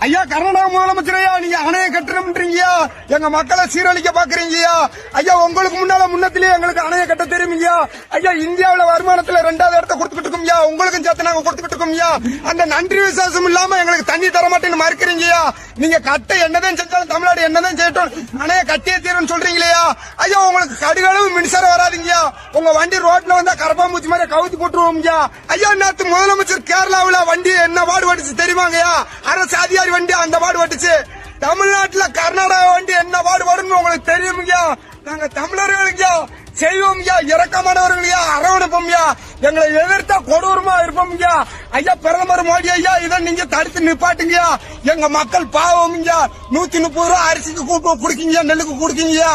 ஐயா கர்நாடக முதலமைச்சரையா நீங்க அணைய கட்டணும்ன்றீங்கயா, எங்க மக்களை சீரழிக்க பாக்குறீங்கயா. ஐயா உங்களுக்கு முன்னத்திலேயே எங்களுக்கு அணைய கட்ட தெரியுமியா. ஐயா இந்தியாவில வருமானத்துல 2வது இடத்த கொடுத்துக்கிட்டு இருக்கோம்யா, உங்களுக்கும் சேர்த்து நாங்க கொடுத்துக்கிட்டு இருக்கோம்யா. அந்த நன்றி விசுவாசம் இல்லாம எங்களுக்கு தண்ணி தர மாட்டேன்னு மறுக்கிறீங்கயா. நீங்க கட்ட என்னதான் செஞ்சாலும் தமிழ்நாடு என்னதான் செய்யட்டும் அணைய கட்டியே தீரும் சொல்றீங்களா. ஐயா உங்களுக்கு கடுகளவு மின்சாரம் வராதுங்கயா. உங்க வண்டி ரோட்ல வந்தா கரப்பாம்பூச்சி மாதிரி கவுத்தி போட்டுருவோம்யா. ஐயா நேற்று முதலமைச்சர் கேரளாவில வண்டி என்ன பாடுபட்டுச்சு தெரியுமாங்கயா. அரசு அதிகாரி வண்டி அந்த பாடுபட்டுச்சு. தமிழ்நாட்டுல கர்நாடகா வண்டி என்ன பாடுபடும் உங்களுக்கு தெரியுமையா. நாங்க தமிழர்களுங்கயா செய்வோம்யா, இறக்கமானவர்களையா அரவணைப்போம்யா. எங்களை எதிர்த்தா கொடூரமா இருப்போம்யா. ஐயா பிரதமர் மோடி ஐயா இதை நீங்க தடுத்து நிப்பாட்டுங்கயா. எங்க மக்கள் பாவம்யா. 130 ரூபா அரிசிக்கு குடுக்கீங்க, நெல்லுக்கு குடுக்கீங்கயா.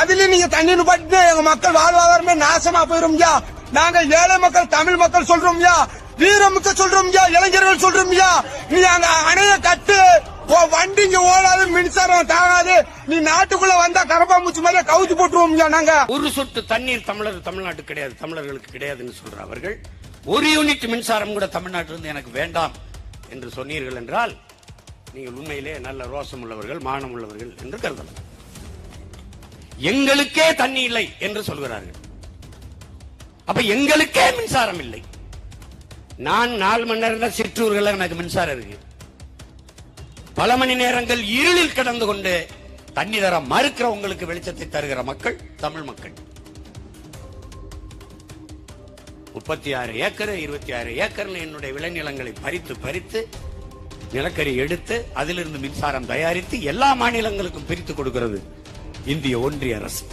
அதுலயும் நீங்க தண்ணி நிப்பாட்டு எங்க மக்கள் வாழ்வாதாரமே நாசமா போயிரும்யா. நாங்க ஏழை மக்கள் தமிழ் மக்கள் சொல்றோம்யா, வீரமுக்க சொல்றோம்யா, இளைஞர்கள் சொல்றோம்யா. நீ அங்க அணைய கட்டு, வண்டிங்க ஓடாது, மின்சாரம் தாங்காது, நீ நாட்டுக்குள்ள வந்தா கரப்பாம்பூச்சி மாதிரி கவுச்சு போட்டுருவோம்யா. நாங்க ஒரு சொட்டு தண்ணீர் தமிழ்நாட்டுக்கு கிடையாது, தமிழர்களுக்கு கிடையாதுன்னு சொல்ற அவர்கள் 1 யூனிட் மின்சாரம் கூட தமிழ்நாட்டிலிருந்து எனக்கு வேண்டாம் என்று சொன்னீர்கள் என்றால் நீங்கள் உண்மையிலே நல்ல ரோசம் உள்ளவர்கள், மானம் உள்ளவர்கள் என்று கருதலாம். எங்களுக்கே தண்ணி இல்லை என்று சொல்கிறார்கள். அப்ப எங்களுக்கே மின்சாரம் இல்லை. நான் 4 மணி நேரம் தான் சிற்றூர்கள் எனக்கு மின்சாரம் இருக்கு. பல மணி நேரங்கள் இருளில் கிடந்து கொண்டு தண்ணி தர மறுக்கிற உங்களுக்கு வெளிச்சத்தை தருகிற மக்கள் தமிழ் மக்கள். 36 ஏக்கர் 26 ஏக்கர் என்னுடைய விளைநிலங்களை பறித்து நிலக்கரி எடுத்து அதிலிருந்து மின்சாரம் தயாரித்து எல்லா மாநிலங்களுக்கும் பிரித்து கொடுக்கிறது இந்திய ஒன்றிய அரசு.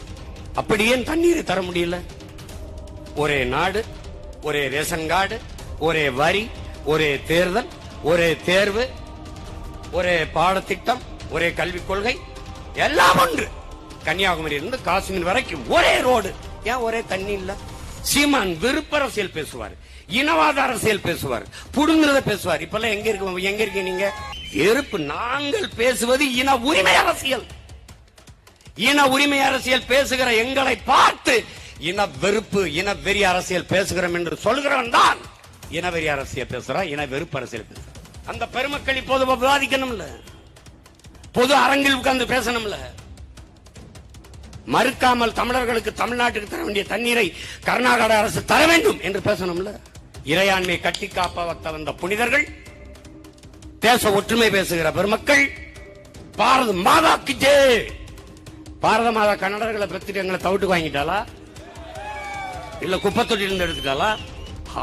அப்படியே தண்ணீரை தர முடியல. ஒரே நாடு, ஒரே ரேஷன் கார்டு, ஒரே வரி, ஒரே தேர்தல், ஒரே தேர்வு, ஒரே பாடத்திட்டம், ஒரே கல்விக் கொள்கை, எல்லாம் ஒன்று. கன்னியாகுமரி இருந்து காஷ்மீர் வரைக்கும் ஒரே ரோடு. ஏன் ஒரே தண்ணி இல்ல? சீமான் விருப்ப அரசியல் பேசுவார், இனவாத அரசியல் பேசுவார், புடுங்குறத பேசுவார். இப்பெல்லாம் எங்க இருக்கீங்க நீங்க? வெறுப்பு. நாங்கள் பேசுவது இன உரிமை அரசியல். இன உரிமை அரசியல் பேசுகிற எங்களை பார்த்து இன வெறுப்பு, இன வெறி அரசியல் பேசுகிறோம் என்று சொல்கிறவன் தான் இனவெறி அரசியல் பேசுறான், இன வெறுப்பு அரசியல் பேசுறான். அந்த பெருமக்கள் இப்போது விவாதிக்கணும்ல, பொது அரங்கில் உட்கார்ந்து பேசணும்ல. மறுக்காமல் தமிழர்களுக்கு தமிழ்நாட்டுக்கு தர வேண்டிய தண்ணீரை கர்நாடக அரசு தர வேண்டும் என்று பேசணும்ல. இறையாண்மை கட்டி காப்ப வந்த புனிதர்கள், தேச ஒற்றுமை பேசுகிற பெருமக்கள், பாரத மாதாக்கு ஜெய். பாரத மாதா கன்னடர்களை பெற்றுட்டு எங்களை தவிட்டு வாங்கிட்டாளா இல்ல குப்பத்தொட்டிலிருந்து எடுத்துட்டாளா?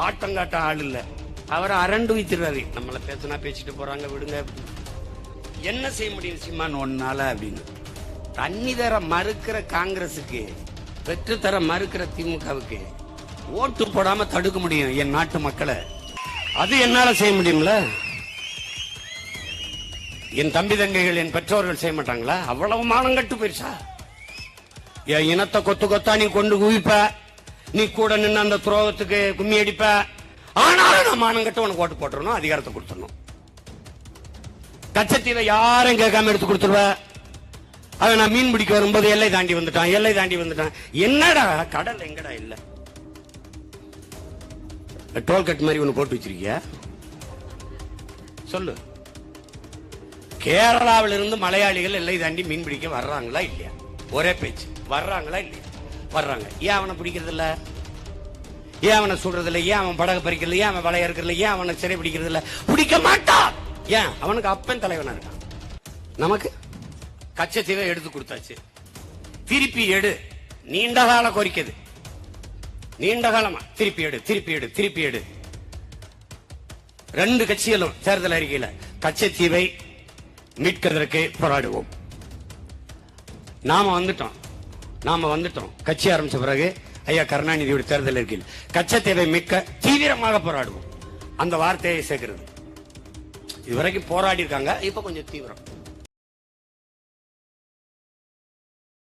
ஆட்டங்காட்ட ஆள் இல்ல. அவரை அரண்டு வைத்திருக்காரு. நம்மள பேசினா பேசிட்டு போறாங்க, விடுங்க. என்ன செய்ய முடியும் சீமான் ஒன்னால அப்படின்னு? தண்ணி தர மறுக்கிற காங்கிரசுக்கு, பெற்று தர மறுக்கிற திமுகவுக்கு ஓட்டு போடாம தடுக்க முடியும் என் நாட்டு மக்களை. அது என்னால செய்ய முடியும்ல. என் தம்பி தங்கைகள், என் பெற்றோர்கள் செய்ய மாட்டாங்களா? அவ்வளவு மானம் கட்டு போயிருச்சா? என் இனத்தை கொத்து கொத்தா நீ கொண்டு குவிப்ப, நீ கூட நின்று அந்த துரோகத்துக்கு கும்மி அடிப்ப. ஆனாலும் நான் மானம் கட்டு உனக்கு ஓட்டு போட்டுறணும், அதிகாரத்தை கொடுத்துடணும். கச்சத்தீவை யாரும் கேட்காம எடுத்து கொடுத்துருவ. அதை நான் மீன் பிடிக்க வரும்போது எல்லை தாண்டி வந்துட்டான். என்னடா கடல் எங்கடா இல்ல? டோல்கட் மாதிரி ஒண்ணு போட்டு வச்சிருக்கியா? சொல்லு. கேரளாவில் இருந்து மலையாளிகள் எல்லை தாண்டி மீன் பிடிக்க வர்றாங்களா இல்லையா? ஒரே பேச்சு. வர்றாங்களா இல்லையா? வர்றாங்க. ஏன் அவனை பிடிக்கிறது இல்ல? ஏன் அவனை சொல்றது இல்ல? ஏன் அவன் படகு பறிக்கிறது? ஏன் அவன் வலைய இருக்கிறது? ஏன் அவனை சிறை பிடிக்கிறது இல்ல? பிடிக்க மாட்டான். ஏன்? அவனுக்கு அப்பன் தலைவனா இருக்கான். நமக்கு கச்சத்தீவை எடுத்து கொடுத்தாச்சு. திருப்பி எடு. நீண்ட கால கோரிக்கை. நீண்ட காலமா திருப்பி எடு. 2 கட்சிகளும் தேர்தல் அறிக்கையில கச்சத்தீவை மீட்கிறதற்கு போராடுவோம். நாம வந்துட்டோம். கட்சி ஆரம்பிச்ச பிறகு ஐயா கருணாநிதியோட தேர்தல் அறிக்கையில் கச்சத்தீவை மீட்க தீவிரமாக போராடுவோம். அந்த வார்த்தையை சேர்க்கிறது. இதுவரைக்கும் போராடி இருக்காங்க, இப்ப கொஞ்சம் தீவிரம்.